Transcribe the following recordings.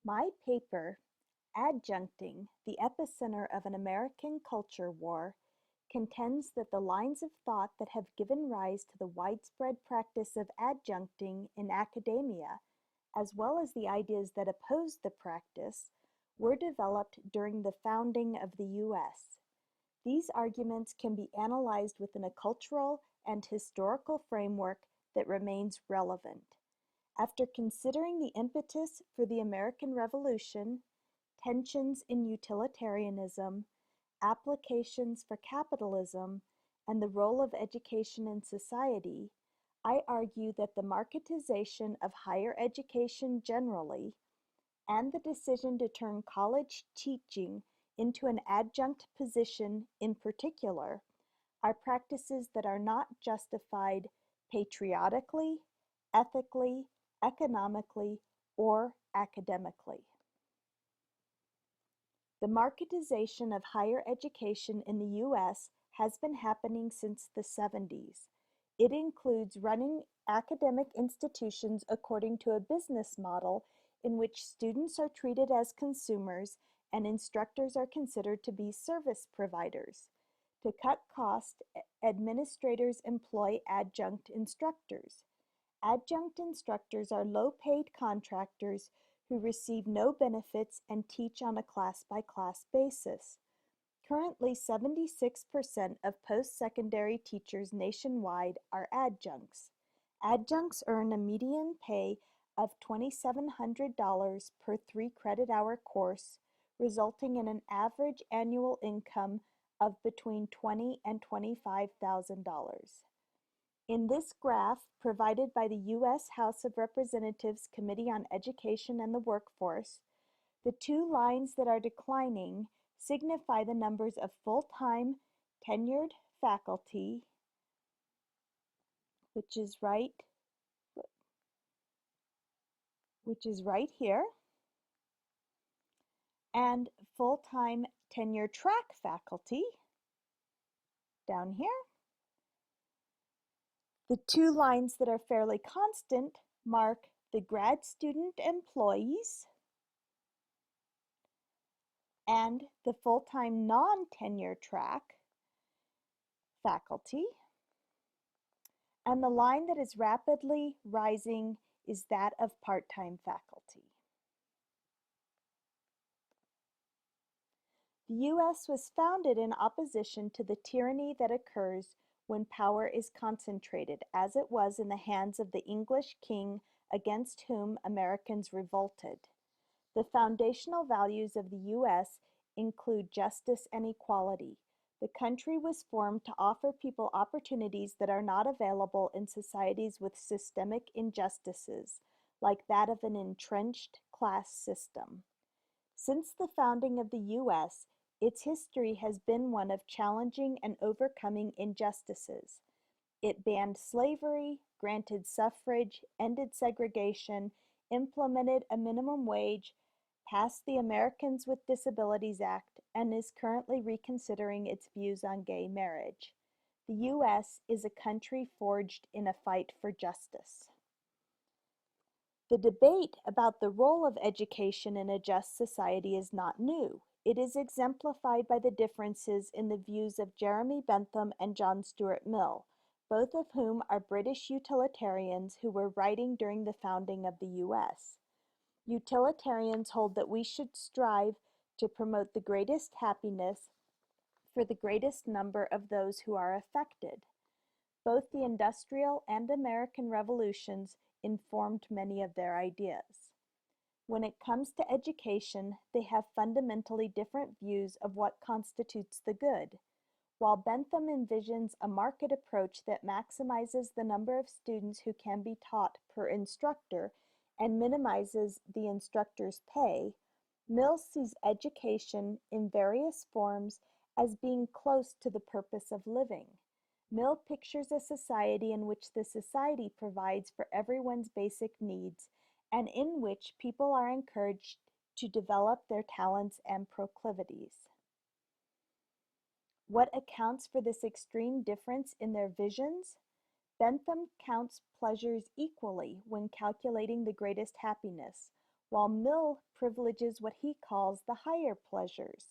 My paper, Adjuncting, the Epicenter of an American Culture War, contends that the lines of thought that have given rise to the widespread practice of adjuncting in academia, as well as the ideas that oppose the practice, were developed during the founding of the U.S. These arguments can be analyzed within a cultural and historical framework that remains relevant. After considering the impetus for the American Revolution, tensions in utilitarianism, applications for capitalism, and the role of education in society, I argue that the marketization of higher education generally and the decision to turn college teaching into an adjunct position in particular are practices that are not justified patriotically, ethically, economically, or academically. The marketization of higher education in the U.S. has been happening since the 70s. It includes running academic institutions according to a business model in which students are treated as consumers and instructors are considered to be service providers. To cut costs, administrators employ adjunct instructors. Adjunct instructors are low-paid contractors who receive no benefits and teach on a class-by-class basis. Currently, 76% of post-secondary teachers nationwide are adjuncts. Adjuncts earn a median pay of $2,700 per 3-credit-hour course, resulting in an average annual income of between $20,000 and $25,000. In this graph, provided by the U.S. House of Representatives Committee on Education and the Workforce, the two lines that are declining signify the numbers of full-time tenured faculty, which is right here, and full-time tenure-track faculty down here. The two lines that are fairly constant mark the grad student employees and the full-time non-tenure track faculty. And the line that is rapidly rising is that of part-time faculty. The U.S. was founded in opposition to the tyranny that occurs when power is concentrated, as it was in the hands of the English king against whom Americans revolted. The foundational values of the U.S. include justice and equality. The country was formed to offer people opportunities that are not available in societies with systemic injustices, like that of an entrenched class system. Since the founding of the U.S., its history has been one of challenging and overcoming injustices. It banned slavery, granted suffrage, ended segregation, implemented a minimum wage, passed the Americans with Disabilities Act, and is currently reconsidering its views on gay marriage. The U.S. is a country forged in a fight for justice. The debate about the role of education in a just society is not new. It is exemplified by the differences in the views of Jeremy Bentham and John Stuart Mill, both of whom are British utilitarians who were writing during the founding of the U.S. Utilitarians hold that we should strive to promote the greatest happiness for the greatest number of those who are affected. Both the Industrial and American revolutions informed many of their ideas. When it comes to education, they have fundamentally different views of what constitutes the good. While Bentham envisions a market approach that maximizes the number of students who can be taught per instructor and minimizes the instructor's pay, Mill sees education in various forms as being close to the purpose of living. Mill pictures a society in which the society provides for everyone's basic needs and in which people are encouraged to develop their talents and proclivities. What accounts for this extreme difference in their visions? Bentham counts pleasures equally when calculating the greatest happiness, while Mill privileges what he calls the higher pleasures.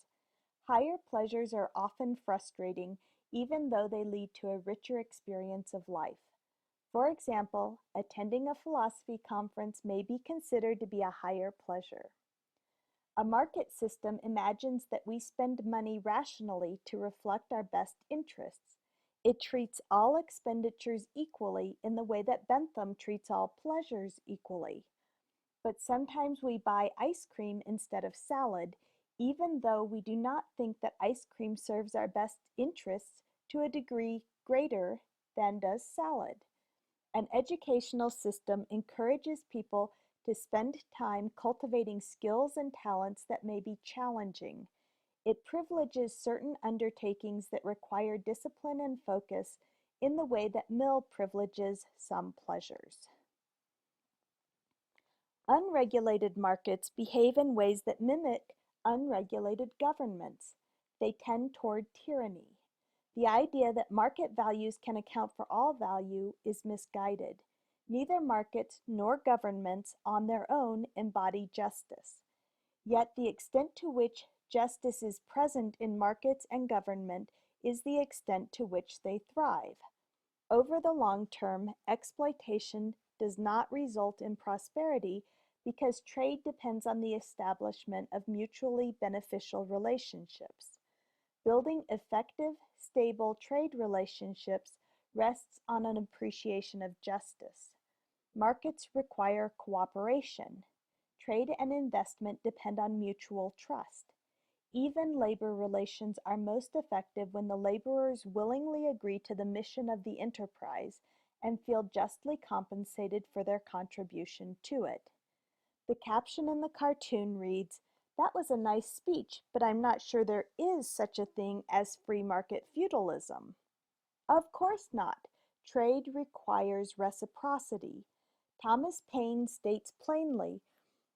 Higher pleasures are often frustrating, even though they lead to a richer experience of life. For example, attending a philosophy conference may be considered to be a higher pleasure. A market system imagines that we spend money rationally to reflect our best interests. It treats all expenditures equally in the way that Bentham treats all pleasures equally. But sometimes we buy ice cream instead of salad, even though we do not think that ice cream serves our best interests to a degree greater than does salad. An educational system encourages people to spend time cultivating skills and talents that may be challenging. It privileges certain undertakings that require discipline and focus in the way that Mill privileges some pleasures. Unregulated markets behave in ways that mimic unregulated governments. They tend toward tyranny. The idea that market values can account for all value is misguided. Neither markets nor governments on their own embody justice. Yet the extent to which justice is present in markets and government is the extent to which they thrive. Over the long term, exploitation does not result in prosperity because trade depends on the establishment of mutually beneficial relationships. Building effective, stable trade relationships rests on an appreciation of justice. Markets require cooperation. Trade and investment depend on mutual trust. Even labor relations are most effective when the laborers willingly agree to the mission of the enterprise and feel justly compensated for their contribution to it. The caption in the cartoon reads, "That was a nice speech, but I'm not sure there is such a thing as free market feudalism." Of course not. Trade requires reciprocity. Thomas Paine states plainly,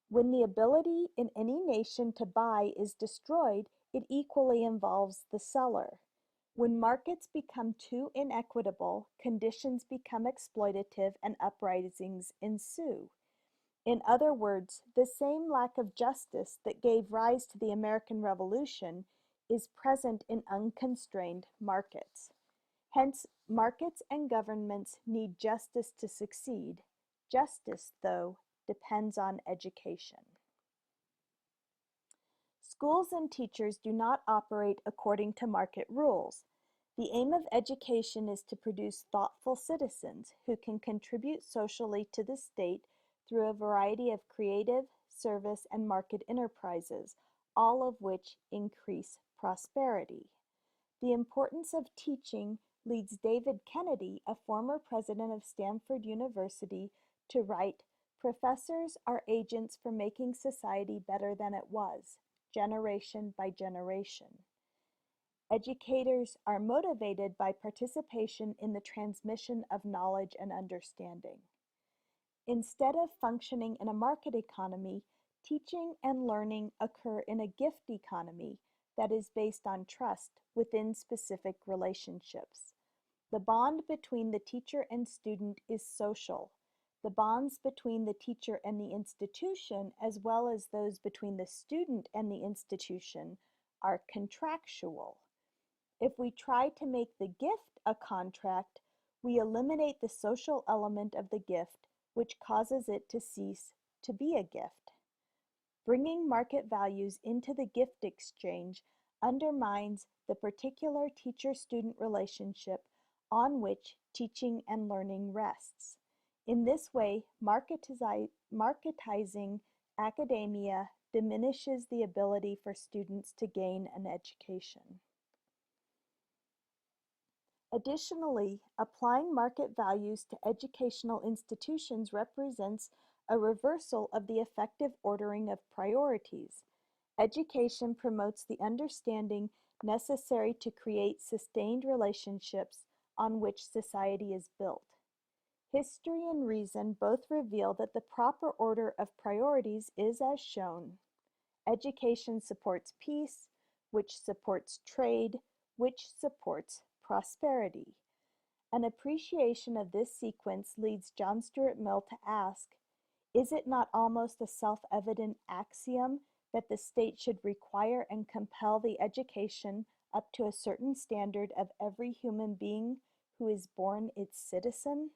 when the ability in any nation to buy is destroyed, it equally involves the seller. When markets become too inequitable, conditions become exploitative and uprisings ensue. In other words, the same lack of justice that gave rise to the American Revolution is present in unconstrained markets. Hence, markets and governments need justice to succeed. Justice, though, depends on education. Schools and teachers do not operate according to market rules. The aim of education is to produce thoughtful citizens who can contribute socially to the state through a variety of creative, service, and market enterprises, all of which increase prosperity. The importance of teaching leads David Kennedy, a former president of Stanford University, to write, "Professors are agents for making society better than it was, generation by generation." Educators are motivated by participation in the transmission of knowledge and understanding. Instead of functioning in a market economy, teaching and learning occur in a gift economy that is based on trust within specific relationships. The bond between the teacher and student is social. The bonds between the teacher and the institution, as well as those between the student and the institution, are contractual. If we try to make the gift a contract, we eliminate the social element of the gift, which causes it to cease to be a gift. Bringing market values into the gift exchange undermines the particular teacher-student relationship on which teaching and learning rests. In this way, marketizing academia diminishes the ability for students to gain an education. Additionally, applying market values to educational institutions represents a reversal of the effective ordering of priorities. Education promotes the understanding necessary to create sustained relationships on which society is built. History and reason both reveal that the proper order of priorities is as shown. Education supports peace, which supports trade, which supports prosperity. An appreciation of this sequence leads John Stuart Mill to ask, Is it not almost a self-evident axiom that the state should require and compel the education up to a certain standard of every human being who is born its citizen?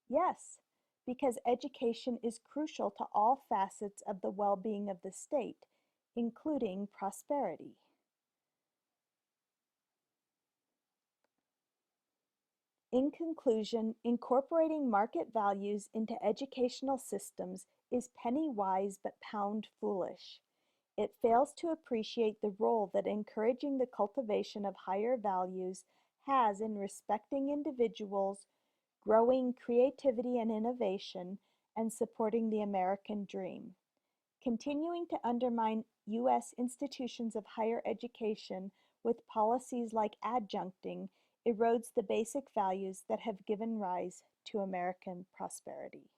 Yes, because education is crucial to all facets of the well-being of the state, including prosperity. In conclusion, incorporating market values into educational systems is penny wise but pound foolish. It fails to appreciate the role that encouraging the cultivation of higher values has in respecting individuals, growing creativity and innovation, and supporting the American dream. Continuing to undermine U.S. institutions of higher education with policies like adjuncting erodes the basic values that have given rise to American prosperity.